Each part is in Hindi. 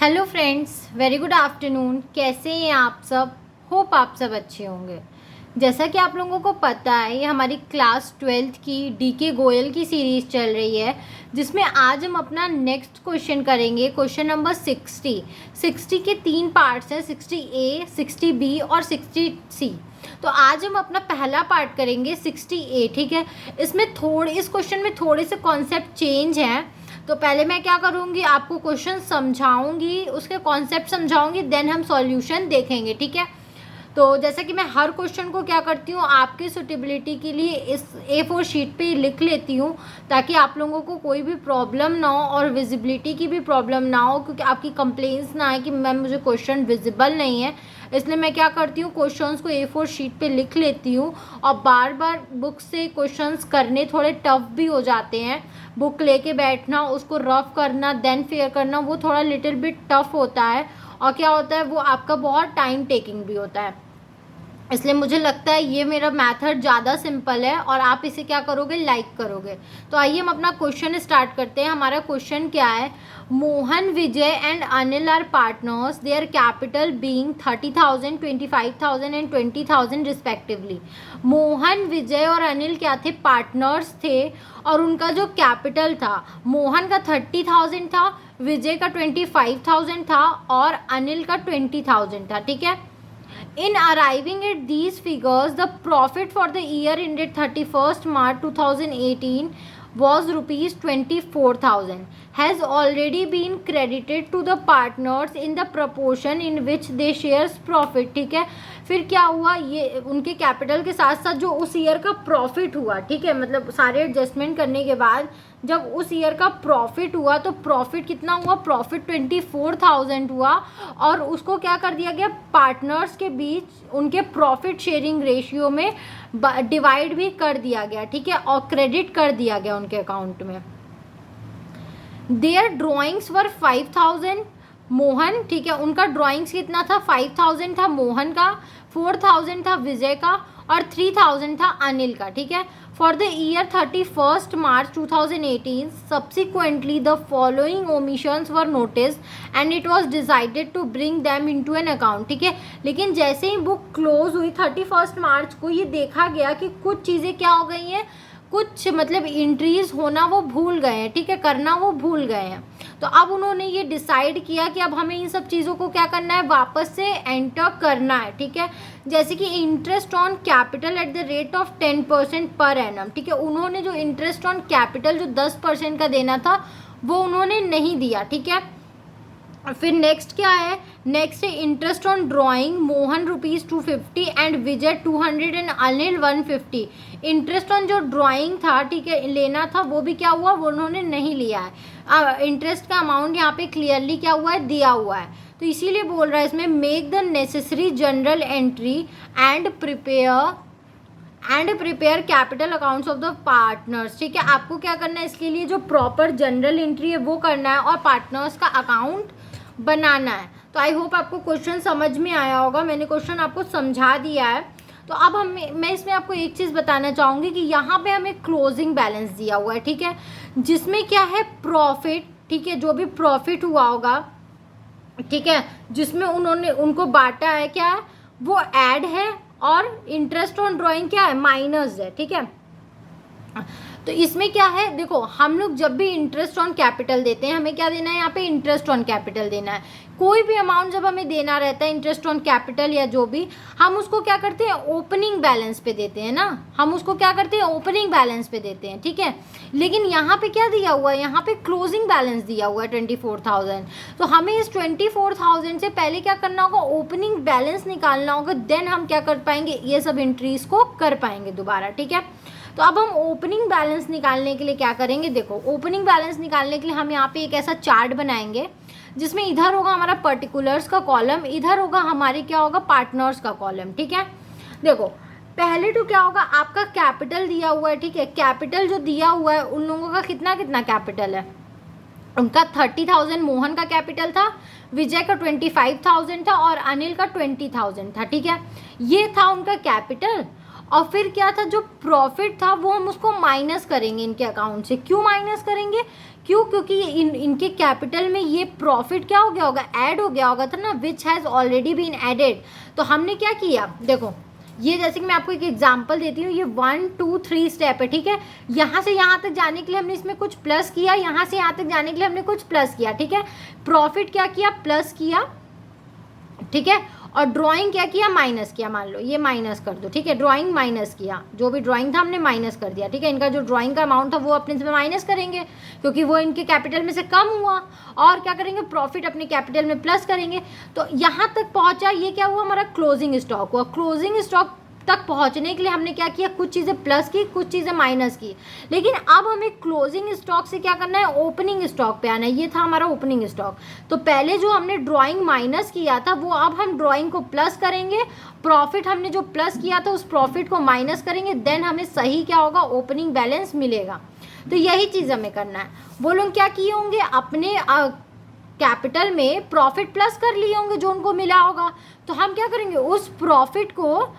Hello friends, very good afternoon. कैसे हैं आप सब? होप आप सब अच्छे होंगे। जैसा कि आप लोगों को पता है, ये हमारी क्लास 12th की डीके गोयल की सीरीज़ चल रही है, जिसमें आज हम अपना नेक्स्ट क्वेश्चन करेंगे। क्वेश्चन नंबर 60 के 3 पार्ट्स हैं, 60A, 60B और 60C। तो आज हम अपना पहला पार्ट करेंगे 60A, ठीक है। इस क्वेश्चन में थोड़े से कॉन्सेप्ट चेंज हैं। तो पहले मैं क्या करूँगी, आपको क्वेश्चन समझाऊंगी, उसके कॉन्सेप्ट समझाऊंगी, देन हम सॉल्यूशन देखेंगे, ठीक है। तो जैसा कि मैं हर क्वेश्चन को क्या करती हूँ, आपकी सुटेबिलिटी के लिए इस A4 शीट पे लिख लेती हूँ, ताकि आप लोगों को कोई भी प्रॉब्लम ना हो और विजिबिलिटी की भी प्रॉब्लम ना हो, क्योंकि आपकी कंप्लेंट्स ना आए कि मैम मुझे क्वेश्चन विजिबल नहीं है। इसलिए मैं क्या करती हूँ, क्वेश्चंस को A4 शीट पे लिख लेती हूँ। और बार बार बुक से क्वेश्चंस करने थोड़े टफ भी हो जाते हैं। बुक लेके बैठना, उसको रफ करना, देन फेयर करना, वो थोड़ा लिटिल बिट टफ होता है। और क्या होता है, वो आपका बहुत टाइम टेकिंग भी होता है। इसलिए मुझे लगता है ये मेरा मेथड ज़्यादा सिंपल है और आप इसे क्या करोगे, लाइक करोगे। तो आइए हम अपना क्वेश्चन स्टार्ट करते हैं। हमारा क्वेश्चन क्या है, Mohan, Vijay and Anil are partners, their capital being 30,000, 25,000 and 20,000 respectively. Mohan, Vijay और अनिल क्या थे, पार्टनर्स थे। और उनका जो कैपिटल था, मोहन का 30,000 था, विजय का 25,000 था और अनिल का 20,000 था, ठीक है। In arriving at these figures, the profit for the year ended 31st March 2018 was rupees 24,000 has already been credited to the partners in the proportion in which they shares profit, ठीक है। फिर क्या हुआ, ये उनके कैपिटल के साथ साथ जो उस ईयर का प्रॉफिट हुआ, ठीक है, मतलब सारे एडजस्टमेंट करने के बाद जब उस ईयर का प्रॉफिट हुआ, तो प्रॉफिट कितना हुआ, प्रॉफिट 24,000 हुआ। और उसको क्या कर दिया गया, पार्टनर्स के बीच उनके प्रॉफिट शेयरिंग रेशियो में डिवाइड भी कर दिया गया, ठीक है, और क्रेडिट कर दिया गया उनके अकाउंट में। देयर ड्रॉइंग्स वर 5,000 मोहन, ठीक है, उनका ड्राइंग्स कितना था, 5,000 था मोहन का, 4,000 था विजय का और 3,000 था अनिल का, ठीक है। For the year 31st March 2018 subsequently the following omissions were noticed and it was decided to bring them into an account, ठीक है। लेकिन जैसे ही बुक क्लोज हुई 31st मार्च को, ये देखा गया कि कुछ चीज़ें क्या हो गई हैं, कुछ मतलब इंट्रीज होना वो भूल गए हैं, ठीक है, करना वो भूल गए हैं। तो अब उन्होंने ये डिसाइड किया कि अब हमें इन सब चीज़ों को क्या करना है, वापस से एंटर करना है, ठीक है। जैसे कि interest on capital at the rate of 10% per annum, ठीक है। उन्होंने जो इंटरेस्ट ऑन कैपिटल जो 10% का देना था, वो उन्होंने नहीं दिया, ठीक है। फिर नेक्स्ट क्या है, नेक्स्ट है interest on drawing, Mohan ₹250 and Vijay 200 and Anil 150। Interest on जो ड्राइंग था, ठीक है, लेना था, वो भी क्या हुआ, वो उन्होंने नहीं लिया है। इंटरेस्ट का अमाउंट यहाँ पे क्लियरली क्या हुआ है, दिया हुआ है। तो इसीलिए बोल रहा है इसमें, make the necessary general entry and prepare capital accounts of the partners, ठीक है। आपको क्या करना है, इसके लिए जो प्रॉपर जनरल एंट्री है वो करना है और पार्टनर्स का अकाउंट बनाना है। तो आई होप आपको क्वेश्चन समझ में आया होगा, मैंने क्वेश्चन आपको समझा दिया है। तो अब मैं इसमें आपको एक चीज़ बताना चाहूँगी कि यहाँ पे हमें क्लोजिंग बैलेंस दिया हुआ है, ठीक है, जिसमें क्या है, प्रॉफिट, ठीक है, जो भी प्रॉफिट हुआ होगा, ठीक है, जिसमें उन्होंने उनको बांटा है, क्या है, वो ऐड है, और इंटरेस्ट ऑन ड्राइंग क्या है, माइनस है, ठीक है। तो इसमें क्या है, देखो, हम लोग जब भी इंटरेस्ट ऑन कैपिटल देते हैं, हमें क्या देना है, यहाँ पे इंटरेस्ट ऑन कैपिटल देना है। कोई भी अमाउंट जब हमें देना रहता है, इंटरेस्ट ऑन कैपिटल या जो भी, हम उसको क्या करते हैं, ओपनिंग बैलेंस पे देते हैं ना, हम उसको क्या करते हैं, ओपनिंग बैलेंस पे देते हैं, ठीक है। लेकिन यहाँ पे क्या दिया हुआ है, यहाँ पे क्लोजिंग बैलेंस दिया हुआ है 24,000। तो हमें इस 24,000 से पहले क्या करना होगा, ओपनिंग बैलेंस निकालना होगा, देन हम क्या कर पाएंगे, ये सब एंट्रीज को कर पाएंगे दोबारा, ठीक है। तो अब हम ओपनिंग बैलेंस निकालने के लिए क्या करेंगे, देखो, ओपनिंग बैलेंस निकालने के लिए हम यहाँ पे एक ऐसा चार्ट बनाएंगे, जिसमें इधर होगा हमारा पर्टिकुलर्स का कॉलम, इधर होगा हमारे क्या होगा, पार्टनर्स का कॉलम, ठीक है। देखो, पहले तो क्या होगा, आपका कैपिटल दिया हुआ है, ठीक है, कैपिटल जो दिया हुआ है, उन लोगों का कितना कितना कैपिटल है, उनका 30,000 मोहन का कैपिटल था, विजय का 25,000 था और अनिल का 20,000 था, ठीक है। ये था उनका कैपिटल। और फिर क्या था, जो प्रॉफिट था वो हम उसको माइनस करेंगे इनके अकाउंट से। क्यों माइनस करेंगे, क्यों? क्योंकि इनके कैपिटल में ये प्रॉफिट क्या हो गया होगा, ऐड हो गया होगा था ना, which has already been added. तो हमने क्या किया, देखो ये जैसे कि मैं आपको एक एग्जांपल देती हूँ, ये 1 2 3 स्टेप है, ठीक है। यहाँ से यहाँ तक जाने के लिए हमने इसमें कुछ प्लस किया, यहाँ से यहाँ तक जाने के लिए हमने कुछ प्लस किया, ठीक है। प्रॉफिट क्या किया, प्लस किया, ठीक है। और ड्राइंग क्या किया, माइनस किया। मान लो ये माइनस कर दो, ठीक है, ड्राइंग माइनस किया, जो भी ड्राइंग था हमने माइनस कर दिया, ठीक है। इनका जो ड्राइंग का अमाउंट था वो अपने से माइनस करेंगे क्योंकि वो इनके कैपिटल में से कम हुआ। और क्या करेंगे, प्रॉफिट अपने कैपिटल में प्लस करेंगे। तो यहाँ तक पहुँचा, ये क्या हुआ, हमारा क्लोजिंग स्टॉक हुआ। क्लोजिंग स्टॉक तक पहुंचने के लिए हमने क्या किया, कुछ चीज़ें प्लस की, कुछ चीज़ें माइनस की। लेकिन अब हमें क्लोजिंग स्टॉक से क्या करना है, ओपनिंग स्टॉक पे आना है। ये था हमारा ओपनिंग स्टॉक। तो पहले जो हमने ड्राइंग माइनस किया था वो अब हम ड्राइंग को प्लस करेंगे, प्रॉफिट हमने जो प्लस किया था उस प्रॉफिट को माइनस करेंगे, देन हमें सही क्या होगा, ओपनिंग बैलेंस मिलेगा। तो यही चीज़ हमें करना है। वो लोग क्या किए होंगे, अपने कैपिटल में प्रॉफिट प्लस कर लिए होंगे जो उनको मिला होगा। तो हम क्या करेंगे, उस प्रॉफिट को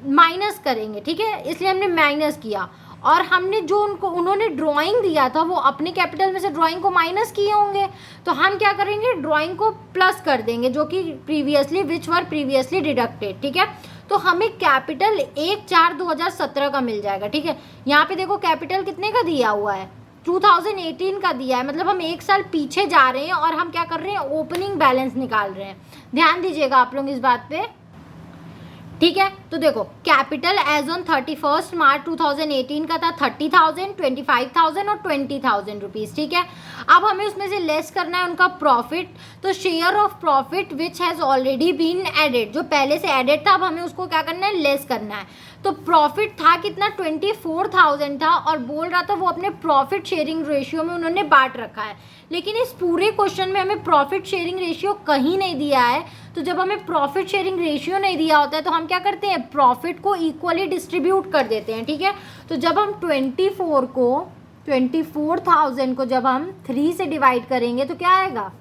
माइनस करेंगे, ठीक है। इसलिए हमने माइनस किया। और हमने जो उन्होंने ड्राइंग दिया था वो अपने कैपिटल में से ड्राइंग को माइनस किए होंगे। तो हम क्या करेंगे, ड्राइंग को प्लस कर देंगे, जो कि प्रीवियसली विच वर प्रीवियसली डिडक्टेड, ठीक है। तो हमें कैपिटल 1/4/2017 का मिल जाएगा, ठीक है। यहाँ पे देखो कैपिटल कितने का दिया हुआ है, 2018 का दिया है, मतलब हम 1 साल पीछे जा रहे हैं और हम क्या कर रहे हैं, ओपनिंग बैलेंस निकाल रहे हैं। ध्यान दीजिएगा आप लोग इस बात पे, ठीक है। तो देखो कैपिटल एज ऑन 31 मार्च 2018 का था 30,000, 25,000 और 20,000 रुपीज़, ठीक है। अब हमें उसमें से लेस करना है उनका प्रॉफिट। तो share of profit which has already been added, जो पहले से एडेड था अब हमें उसको क्या करना है, लेस करना है। तो प्रॉफिट था कितना, 24,000 था। और बोल रहा था वो अपने प्रॉफिट शेयरिंग रेशियो में उन्होंने बांट रखा है। लेकिन इस पूरे क्वेश्चन में हमें प्रॉफिट शेयरिंग रेशियो कहीं नहीं दिया है। तो जब हमें प्रॉफिट शेयरिंग रेशियो नहीं दिया होता है तो हम क्या करते हैं, प्रॉफिट को इक्वली डिस्ट्रीब्यूट कर देते हैं, ठीक है। तो जब हम 24,000 को जब हम 3 से डिवाइड करेंगे तो क्या आएगा,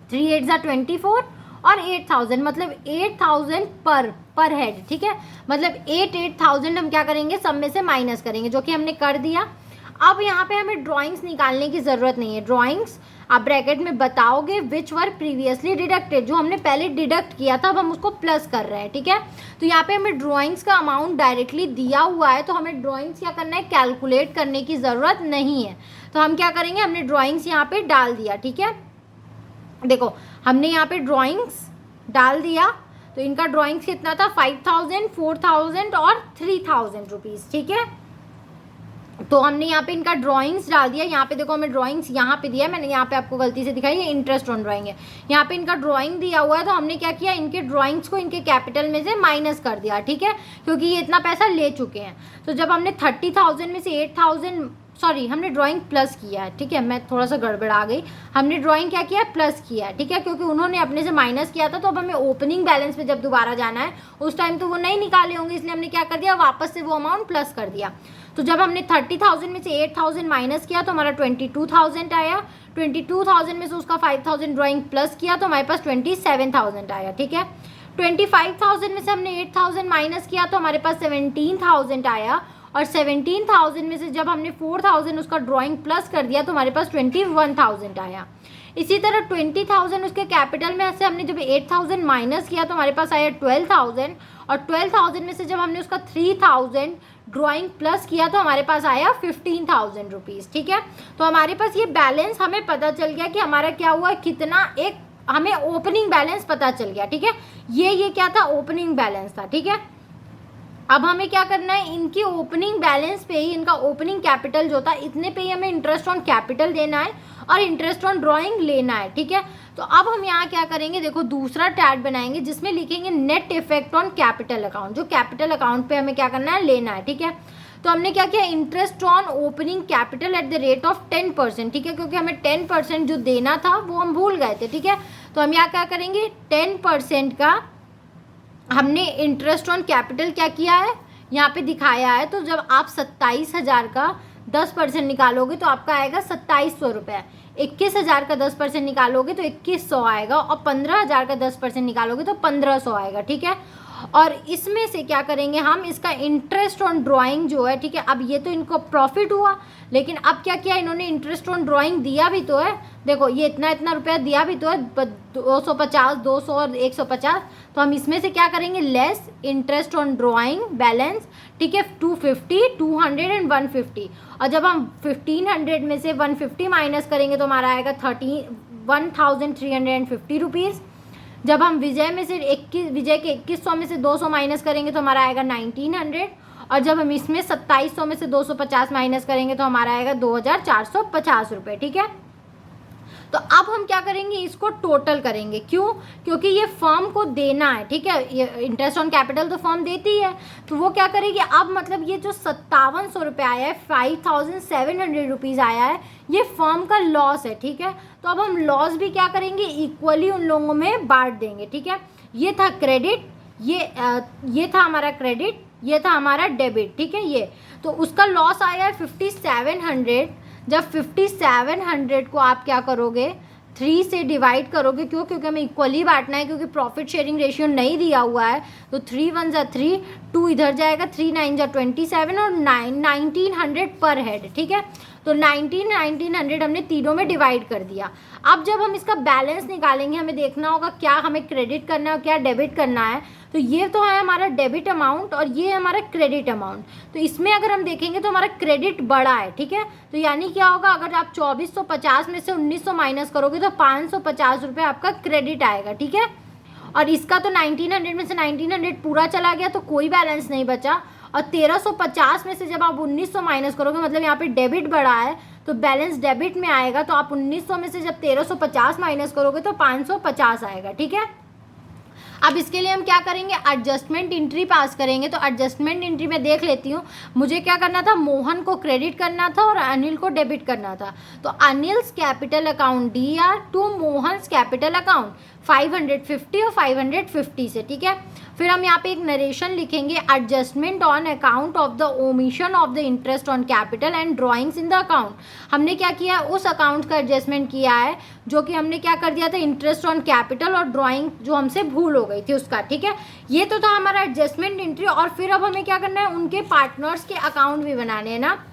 3 8 ज़ा 24 और 8,000, मतलब 8,000 पर हेड, ठीक है। मतलब 8,000 हम क्या करेंगे, सब में से माइनस करेंगे, जो कि हमने कर दिया। अब यहाँ पे हमें ड्राइंग्स निकालने की ज़रूरत नहीं है। ड्राइंग्स आप ब्रैकेट में बताओगे विच वर प्रीवियसली डिडक्टेड, जो हमने पहले डिडक्ट किया था अब हम उसको प्लस कर रहे हैं, ठीक है। तो यहाँ पे हमें ड्राइंग्स का अमाउंट डायरेक्टली दिया हुआ है, तो हमें ड्राइंग्स क्या करना है, कैलकुलेट करने की ज़रूरत नहीं है। तो हम क्या करेंगे, हमने ड्राइंग्स यहाँ पे डाल दिया, ठीक है। देखो हमने यहाँ पे ड्राइंग्स डाल दिया। तो इनका ड्राइंग्स कितना था, 5,000, 4,000 और 3,000 रुपीज़, ठीक है। तो हमने यहाँ पे इनका ड्राइंग्स डाल दिया। यहाँ पे देखो हमें ड्राइंग्स यहाँ पे दिया है, मैंने यहाँ पे आपको गलती से दिखाई, ये इंटरेस्ट ऑन ड्राइंग है। यहाँ पे इनका ड्राइंग दिया हुआ है, तो हमने क्या किया, इनके ड्राइंग्स को इनके कैपिटल में से माइनस कर दिया, ठीक है, क्योंकि ये इतना पैसा ले चुके हैं। तो जब हमने 30,000 में से 8,000, सॉरी हमने ड्राइंग प्लस किया है, ठीक है, मैं थोड़ा सा गड़बड़ आ गई। हमने ड्राइंग क्या किया है, प्लस किया है, ठीक है, क्योंकि उन्होंने अपने से माइनस किया था। तो अब हमें ओपनिंग बैलेंस पे जब दोबारा जाना है उस टाइम तो वो नहीं निकाले होंगे, इसलिए हमने क्या कर दिया, वापस से वो अमाउंट प्लस कर दिया। तो जब हमने 30,000 में से 8,000 माइनस किया तो हमारा 22,000 आया। 22,000 में से उसका 5,000 ड्राइंग प्लस किया तो हमारे पास 27,000 आया, ठीक है। 25,000 में से हमने 8,000 माइनस किया तो हमारे पास 17,000 आया। और 17,000 में से जब हमने 4,000 उसका ड्राइंग प्लस कर दिया तो हमारे पास 21,000 आया। इसी तरह 20,000 उसके कैपिटल में से हमने जब 8,000 माइनस किया तो हमारे पास आया 12,000। और 12,000 में से जब हमने उसका 3,000 ड्राइंग प्लस किया तो हमारे पास आया 15,000 रुपीज़, ठीक है। तो हमारे पास ये बैलेंस हमें पता चल गया कि हमारा क्या हुआ, कितना, एक हमें ओपनिंग बैलेंस पता चल गया, ठीक है। ये क्या था, ओपनिंग बैलेंस था, ठीक है। अब हमें क्या करना है, इनकी ओपनिंग बैलेंस पे ही, इनका ओपनिंग कैपिटल जो था इतने पे ही हमें इंटरेस्ट ऑन कैपिटल देना है और इंटरेस्ट ऑन ड्राइंग लेना है, ठीक है। तो अब हम यहाँ क्या करेंगे, देखो दूसरा टैब बनाएंगे जिसमें लिखेंगे net effect on capital account, जो कैपिटल अकाउंट पे हमें क्या करना है, लेना है, ठीक है। तो हमने क्या किया, interest on opening capital at the rate of 10%, ठीक है, क्योंकि हमें 10% जो देना था वो हम भूल गए थे, ठीक है। तो हम यहाँ क्या करेंगे, 10% का हमने इंटरेस्ट ऑन कैपिटल क्या किया है, यहाँ पे दिखाया है। तो जब आप 27,000 का 10% निकालोगे तो आपका आएगा 2,700 रुपये। 21,000 का 10% निकालोगे तो 2,100 आएगा। और 15,000 का 10% निकालोगे तो 1,500 आएगा, ठीक है। और इसमें से क्या करेंगे हम, इसका इंटरेस्ट ऑन ड्राइंग जो है, ठीक है, अब ये तो इनको प्रॉफिट हुआ, लेकिन अब क्या किया इन्होंने, इंटरेस्ट ऑन ड्राइंग दिया भी तो है, देखो ये इतना इतना रुपया दिया भी तो है, 250, 200 और 150, तो हम इसमें से क्या करेंगे, less interest on drawing balance, ठीक है, 250, 200 एंड 150, और जब हम 1500 में से 150 माइनस करेंगे तो हमारा आएगा 1350 रुपीज़। जब हम विजय में से 21 के 2100 में से 200 माइनस करेंगे तो हमारा आएगा 1900, और जब हम इसमें 2700 में से 250 माइनस करेंगे तो हमारा आएगा 2450 रुपये, ठीक है। तो अब हम क्या करेंगे, इसको टोटल करेंगे, क्यों, क्योंकि ये फर्म को देना है, ठीक है, ये इंटरेस्ट ऑन कैपिटल तो फर्म देती है, तो वो क्या करेगी, अब मतलब ये जो 5700 रुपये आया है, 5700 रुपीज़ आया है, ये फर्म का लॉस है, ठीक है। तो अब हम लॉस भी क्या करेंगे, इक्वली उन लोगों में बांट देंगे, ठीक है। ये था क्रेडिट, ये था हमारा क्रेडिट, ये था हमारा डेबिट, ठीक है। ये तो उसका लॉस आया है 5700। जब 5700 को आप क्या करोगे, 3 से डिवाइड करोगे, क्यों, क्योंकि हमें इक्वली बांटना है, क्योंकि प्रॉफिट शेयरिंग रेशियो नहीं दिया हुआ है, तो 3 1 जा 3, 2 इधर जाएगा, 3 9 जा 27 और 1900 पर हेड, ठीक है। तो 1900 हमने तीनों में डिवाइड कर दिया। अब जब हम इसका बैलेंस निकालेंगे, हमें देखना होगा क्या हमें क्रेडिट करना है और क्या डेबिट करना है। तो ये तो है हमारा डेबिट अमाउंट और ये है हमारा क्रेडिट अमाउंट। तो इसमें अगर हम देखेंगे तो हमारा क्रेडिट बड़ा है, ठीक है। तो यानी क्या होगा, अगर आप 2450 में से 1900 माइनस करोगे तो 550 रुपये आपका क्रेडिट आएगा, ठीक है। और इसका तो 1900 में से 1900 पूरा चला गया, तो कोई बैलेंस नहीं बचा। और 1350 में से जब आप 1900 माइनस करोगे, मतलब यहाँ पे डेबिट बढ़ा है तो बैलेंस डेबिट में आएगा, तो आप 1900 में से जब 1350 माइनस करोगे तो 550 आएगा, ठीक है। अब इसके लिए हम क्या करेंगे, एडजस्टमेंट एंट्री पास करेंगे। तो एडजस्टमेंट एंट्री में देख लेती हूँ, मुझे क्या करना था, मोहन को क्रेडिट करना था और अनिल को डेबिट करना था। तो Anil's capital account DR to Mohan's capital account 550 और 550 से, ठीक है। फिर हम यहाँ पे एक नरेशन लिखेंगे, adjustment on account of the omission of the interest on capital and drawings in the account. हमने क्या किया, उस अकाउंट का एडजस्टमेंट किया है जो कि हमने क्या कर दिया था, इंटरेस्ट ऑन कैपिटल और ड्राइंग जो हमसे भूल हो गई थी उसका, ठीक है। ये तो था हमारा एडजस्टमेंट एंट्री। और फिर अब हमें क्या करना है, उनके पार्टनर्स के अकाउंट भी बनाने हैं ना।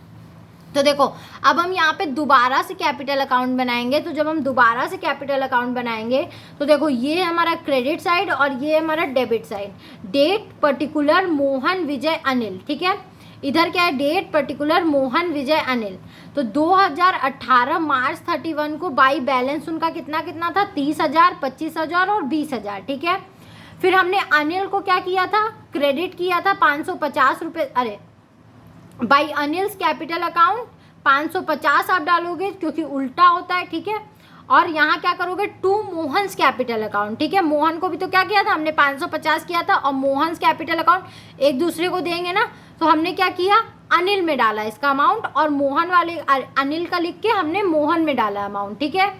तो देखो अब हम यहाँ पे दोबारा से कैपिटल अकाउंट बनाएंगे। तो जब हम दोबारा से कैपिटल अकाउंट बनाएंगे तो देखो ये हमारा क्रेडिट साइड और ये हमारा debit side. Date particular Mohan Vijay Anil, ठीक है। इधर क्या है, डेट पर्टिकुलर मोहन विजय अनिल। तो 2018 मार्च 31 को बाई बैलेंस उनका कितना कितना था, 30,000, 25,000 और 20,000, ठीक है। फिर हमने अनिल को क्या किया था, क्रेडिट किया था 550 रुपये, अरे बाई अनिल्स कैपिटल अकाउंट 550 आप डालोगे क्योंकि उल्टा होता है, ठीक है। और यहाँ क्या करोगे, टू मोहन्स कैपिटल अकाउंट, ठीक है। मोहन को भी तो क्या किया था हमने, 550 किया था, और मोहन्स कैपिटल अकाउंट एक दूसरे को देंगे ना, तो हमने क्या किया, अनिल में डाला इसका अमाउंट और मोहन वाले अनिल का लिख के हमने मोहन में डाला अमाउंट, ठीक है।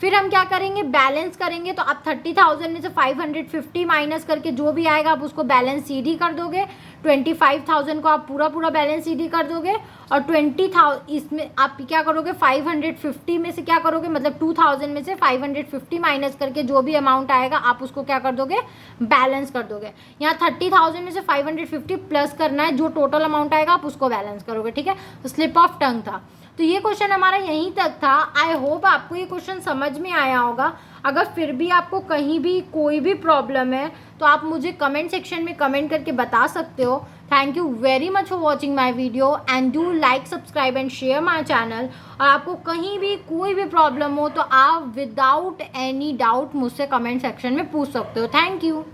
फिर हम क्या करेंगे, बैलेंस करेंगे। तो आप 30,000 में से 550 माइनस करके जो भी आएगा आप उसको बैलेंस CD कर दोगे। 25,000 को आप पूरा बैलेंस CD कर दोगे और 20,000 इसमें आप क्या करोगे, 550 में से क्या करोगे, मतलब 2,000 में से 550 माइनस करके जो भी अमाउंट आएगा आप उसको क्या कर दोगे, बैलेंस कर दोगे। यहाँ 30,000 में से 550 प्लस करना है, जो टोटल अमाउंट आएगा आप उसको बैलेंस करोगे, ठीक है। तो स्लिप ऑफ टंग था। तो ये क्वेश्चन हमारा यहीं तक था। आई होप आपको ये क्वेश्चन समझ में आया होगा। अगर फिर भी आपको कहीं भी कोई भी प्रॉब्लम है तो आप मुझे कमेंट सेक्शन में कमेंट करके बता सकते हो। Thank you very much for watching my video and do like, subscribe and share my channel. और आपको कहीं भी कोई भी प्रॉब्लम हो तो आप विदाउट एनी डाउट मुझसे कमेंट सेक्शन में पूछ सकते हो। Thank you.